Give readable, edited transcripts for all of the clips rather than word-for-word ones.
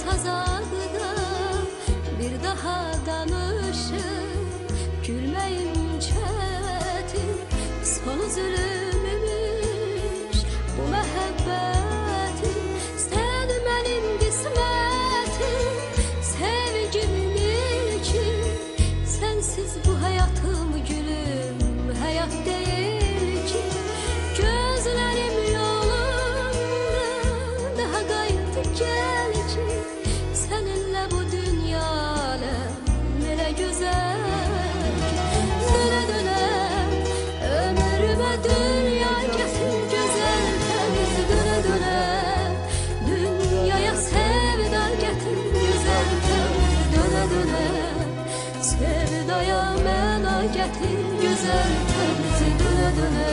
sazaqda bir daha danışıb gülməyim çətin, son zülümümüş bu məhəbbətin. Sən mənim qismətim, sevgimin ilkin, sənsiz bu həyatım gülüm, həyat deyil ki. Gözlərim yolunda daha qayıtdı gəl ki, səninlə bu dünya elə gözəl ki. Dönə dönə ömrümə dünya gətir gözəl təmiz. Dönə dönə dünyaya sevda gətir gözəl təmiz. Dönə dönə sevdaya məna gətir gözəl təmiz. Dönə dönə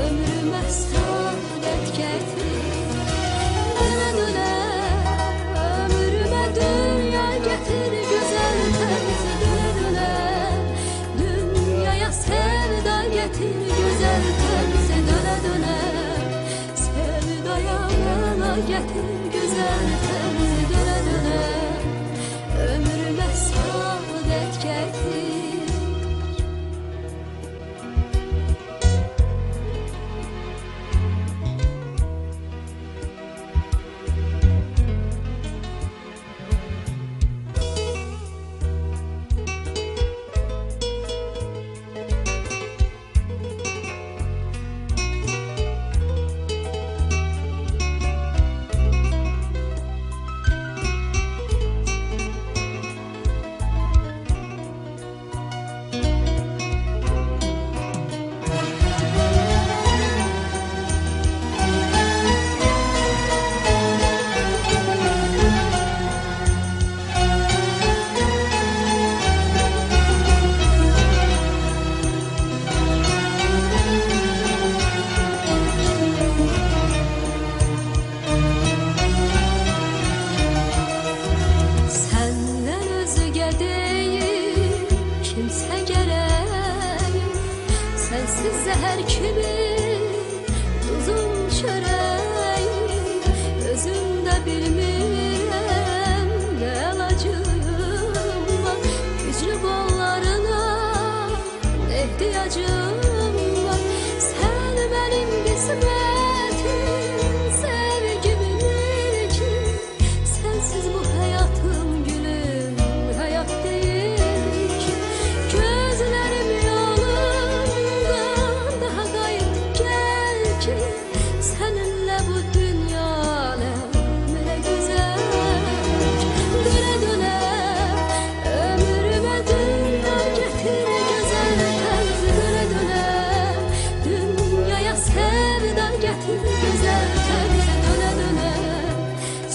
ömrümə saadət gətir. Dönə dönə ömrümə dünya gətir gözəl təmiz. Dönə dönə dünyaya sevda gətir gözəl təmiz. Dönə dönə sevdaya məna gətir gözəl təmiz. Dönə dönə ömrümə saadət gətir. Sensiz zəhər kimi uzun çörəyim, özüm də bilmirəm nə əlacım var. Güclü qollarına ehtiyacım var. Sən mənim qismətim, sevgimin ilkin, sənsiz bu həyatım gülüm, həyat deyil ki. Gözlərim səninlə bu dünya elə gözəl ki. Dönə dönə ömrümə dünya gətir gözəl təmiz. Dönə dönə dünyaya sevda gətir gözəl təmiz. Dönə dönə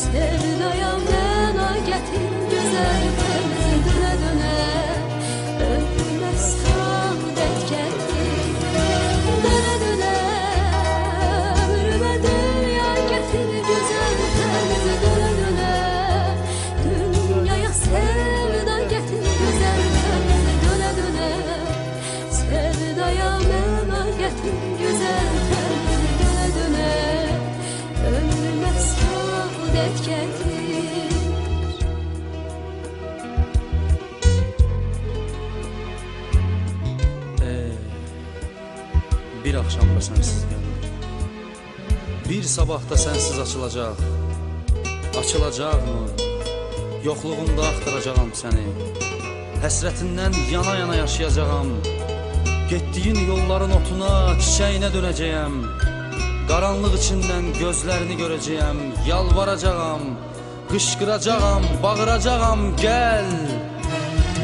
sevdaya məna gətir gözəl təmiz. Dönə dönə ömrümə saadət gətir. Dönə dönə güzel təmiz. Dönə dönə ömrümə saadət gətir. Bir axşamda sənsiz gəldim, bir sabahda sənsiz açılacaq. Açılacaqmı? Yoxluğunda axtaracağam səni. Həsrətindən yana yana yaşayacağam. Getdiyin yolların otuna, çiçəyinə dönəcəyəm. Qaranlıq içindən gözlərini görəcəyəm. Yalvaracağam, qışqıracağam, bağıracağam, gəl.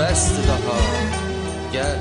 Bəsdir daha, gəl.